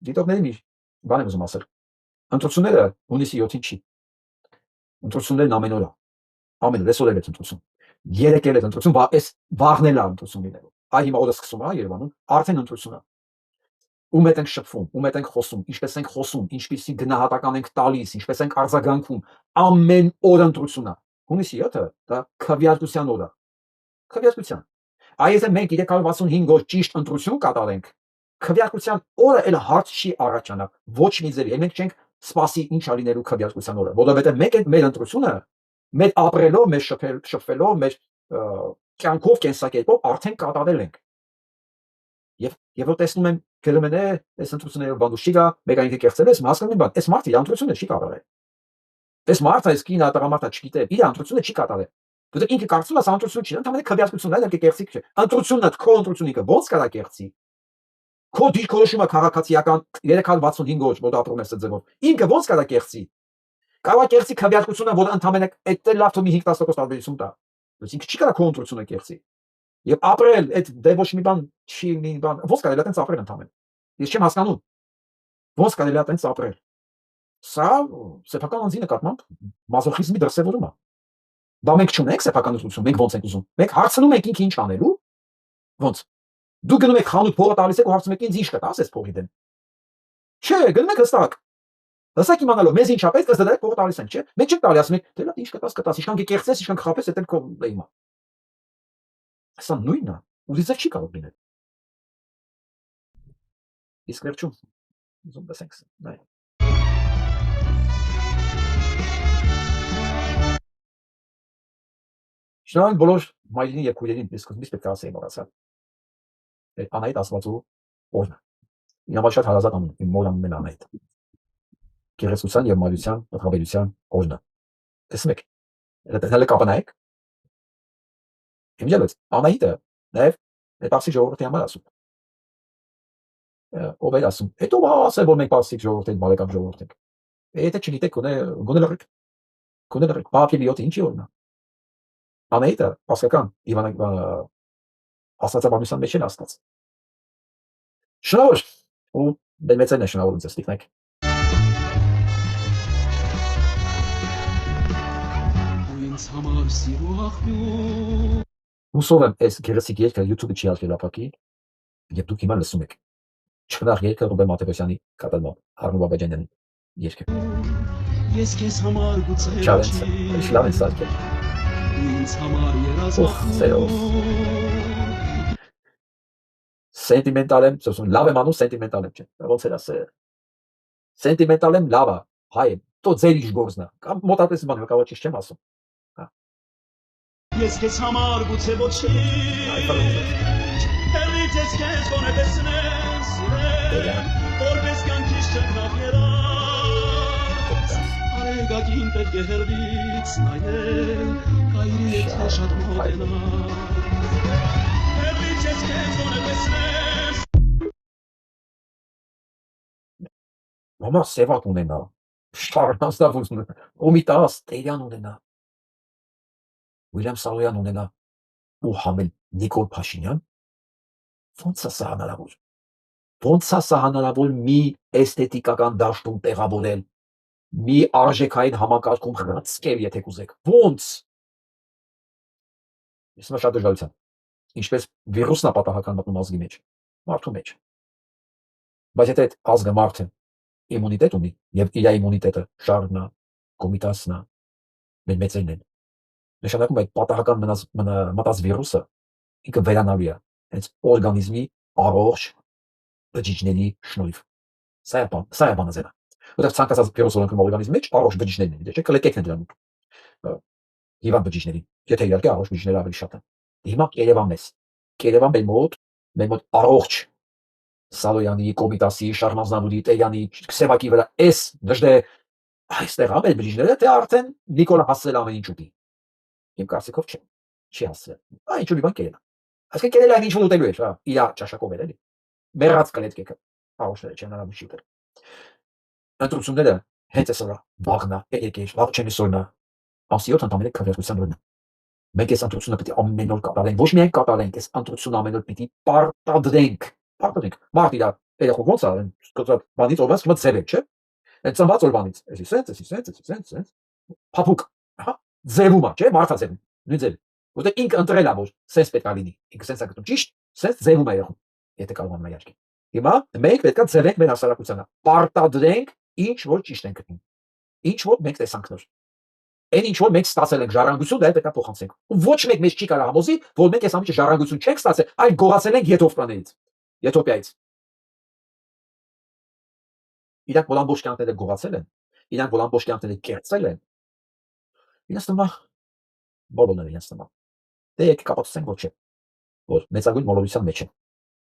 դիտողների մի բան եմ ուզում ասել։ Ընտրությունները հունիսի 7-ին չի։ Ընտրություններն ամեն օր է։ Ամեն օր, այսօր էլ է ընտրություն։ Երեկ էլ է ընտրություն, այս վաղն էլ է ընտրություն լինելու։ Այ հիմա օրը սկսում է Երևանում, արդեն ընտրություն է։ Ում հետ ենք շփվում, ում հետ ենք խոսում, ինչպես ենք խոսում, ինչպիսի գնահատական ենք տալիս, ինչպես ենք արձագանքում, ամեն օր ընտրություն է։ Հունիսի 7-ը դա քվեարկության օր է։ Քվեարկության։ Այ եթե մենք 365 օր ճիշտ ընտրություն կատարենք, քվեարկության օրը էլ հարց չի առաջանա ոչ մի ձևի։ Մենք չենք սպասի ինչ ա լինելու քվեարկության օրը, որովհետև մենք այդ մեր ընտրությունը մեր ապրելով, մեր շփվելով, մեր կյանքով, կենսակերպով արդեն կատարել ենք։ Եվ որ տեսնում եմ գրում են այս ընտրությունները բանուշ չի գա, մեկ այնքը կեղծել ես, հասկանում եմ, բան, այս մարդը իր ընտրությունը չի կատարել։ Այս մարդը, այս կինը, տղամարդը չգիտե, իր ընտրությունը չի կատարել։ Որտեղ ինքը կարծում է, սա ընտրություն չի, ընդհանրապես քվեարկությունն է, դա կեղծիք չէ։ Ընտրությունն քո ընտրությունիկը ո՞նց կարա կեղծի։ Քո դիրքորոշումը քաղաքացիական 365 օր որ ապրում ես այդ ձևով։ Ինքը ո՞նց կարա կեղծի։ Կարող է կեղծի քվեարկությունը, որ ընդհանրապես այդ լավ թողի 5% տարբերություն տա։ Բայց ինքը չի կարա քո ընտրությունը կեղծի։ Եվ ապրել այդ դե ոչ մի բան չի մի բան ո՞նց կարելի է այդպես ապրել ընդհանրապես։ Ես չեմ հասկանում։ Ո՞նց կարելի է այդպես ապրել։ Սա սեփական անձի նկատմամբ մազոխիզմի դրսևորում է։ Բա մենք չունենք սեփականություն, մենք ո՞նց ենք ուզում։ Մենք հարցնում ենք ինքը ինչ անելու։ Ո՞նց։ Դու գնում եք խանութ փողը տալիս եք ու հարցնում եք ինձ ինչ կտաս այս փողի դեմ։ Չէ, գնում եք հստակ։ Հստակ իմանալով մեզ ինչա պետք է դրեք փողը տալիս ենք, չէ։ Մենք չենք տալի, ասում ենք, դե լավ ինչ կտաս, ինչքան կեղծես, ինչքան կխաբես, դա էլ քո լեյմա։ Սա նույնն է, ուրիշ չի կարող լինել։ Իսկ վերջում ուզում տեսենք նայ։ Շնորհակալ բոլոր մայրին եւ քույրերին, ես սկզբից պետք է ասեի մոռացա։ Այդ Անահիտ Աստվածու օրն է։ Ինձ համար շատ հարազատ անուն, իմ մոր անունն է Անահիտ։ Գեղեցկության եւ մայրության, ղեկավարության օրն է։ Տեսնում եք, դա հələ կապանայեք։ Իմջալոց Անահիտը նաեւ այդ Պարսի ժողովրդի համար ասում։ Ով է ասում, հետո ասել որ մենք Պարսի ժողովուրդ ենք, բարեկամ ժողովուրդ ենք։ Եթե չգիտեք, գոնե լռեք։ Պապի 7-ը ինչի օրն է։ Անահիտը ասական աստվածաբանության մեջ էլ աստված։ Շնորհ ու մեծն է շնորհում ձեզ տիկնեք։ Հուսով եմ այս գեղեցիկ երգը YouTube-ը չի հարկել ապակի եւ դուք հիմա լսում եք Չխնաղ երգը Ռուբեն Մաթևոսյանի կատարմամբ Արնո Բաբաջանյանի երգը։ Ես քեզ համար գուցե ինչ լավ է սարքել։ Ինձ համար երազախոհ Սենտիմենտալ եմ, ասում լավ եմ անում սենտիմենտալ եմ, չէ։ Ոնց էր ասել։ Սենտիմենտալ եմ լավ է, հայ եմ, то ձեր իշ գործնա։ Կամ մոտապես բան կարող ճիշտ չեմ ասում։ Հա։ Ես քեզ համար գուցե ոչի։ Հերիք ես քեզ գոնե տեսնես, որպես կանքիս չկնավերա։ Արեգակին պետք է հերվից նայել, հայրի հետ շատ մոտենա։ Հերիք ես քեզ գոնե տեսնես։ Մամա սևակ ունենա, շարնազդավ ուզում, Օմիտաս Տերյան ունենա, Ուիլյամ Սալոյան ունենա, ու համել Նիկոլ Փաշինյան, ոնց է սա հնարավոր, ոնց է սա հնարավոր մի էսթետիկական դաշտում տեղավորել, մի արժեքային համակարգում խրացկել, եթե կուզեք, ոնց, ես մա շատ դժվարության, ինչպես վիրուսն է պատահական մտնում ազգի մեջ, մարդու մեջ, բայց եթե այդ ազգը մարդը իմունիտետ ունի, և իր իմունիտետը շարնա, կոմիտասնա, մեր մեծերն են, նշանակում այդ պատահական մտած վիրուսը, ինքը վերանալու է, հենց օրգանիզմի առողջ բջիջների շնորհիվ, սա է բանաձևը, որտեղ ցանկացած վիրուս որ ընկնում օրգանիզմի մեջ, առողջ բջիջներն են, չէ՞, կլեկեքն է դրանում, հիվանդ բջիջների, եթե իհարկե առողջ բջիջները ավելի շատ են, հիմա Երևանն ես, Երևան մեր մոտ առողջ Սալոյանի, Կոմիտասի, Շարմազանուլի, Տերյանի, Սևակի վրա, այս դժդե այստեղ ամեն բջիջները, թե արդեն Նիկոլը հասցրել ամեն ինչ ուտի։ Իմ կարծիքով չի հասցրել։ Ինչ մի բան կերել է։ Այսինքն կերել այն ինչ որ ուտելու էր, իր ճաշակով էր էլի։ Մեռած կլետկեքը, առողջները չեն հնարավոր չի ուտել։ Ընտրությունները հենց այսօր վաղն է, եկեր, վաղ չեն այսօրն է։ Ամսի 7 ընդամենը քվեարկության օրն է։ Մենք այս ընտրությունը պետք է ամեն օր կատարենք, ոչ միայն կատարենք, այս ընտրությունը ամեն օր պիտի պարտադրենք։ Մարդը իր երախոք ոնց ա բանից օրվանից կմա ձև է, չէ՞։ Այդ ծնված օրվանից, էսի սենց, փափուկ, ահա, ձևում ա, չէ՞, մարդաձևում, նույն ձև։ Որտեղ ինքը ընտրել ա, որ սենց պետք ա լինի, ինքը սենց ա գտնում, ճիշտ, սենց ձևում ա երախոք, եթե կարողանում ա իհարկե։ Հիմա մենք պետք ա ձևենք մեր հասարակությանը, պարտադրենք ինչ որ ճիշտ ենք գտնում, ինչ որ մենք տեսանք նոր։ Այն ինչ որ մենք ստացել ենք ժառանգություն, դա էլ պետք է փոխանցենք։ Ու ոչ մեկ մեզ չի կարող համոզի, որ մենք այս ամիջը ժառանգություն չենք ստացել, այլ գողացել ենք եթովպաներից, Եթովպիայից։ Իրանք որ ամբողջ կյանքները գողացել են, իրանք որ ամբողջ կյանքները կերծել են, իրենց նման բոլորները իրենց նման։ Դե եկեք ապացուցենք, որ չէ, որ մեծագույն մոլորության մեջ են։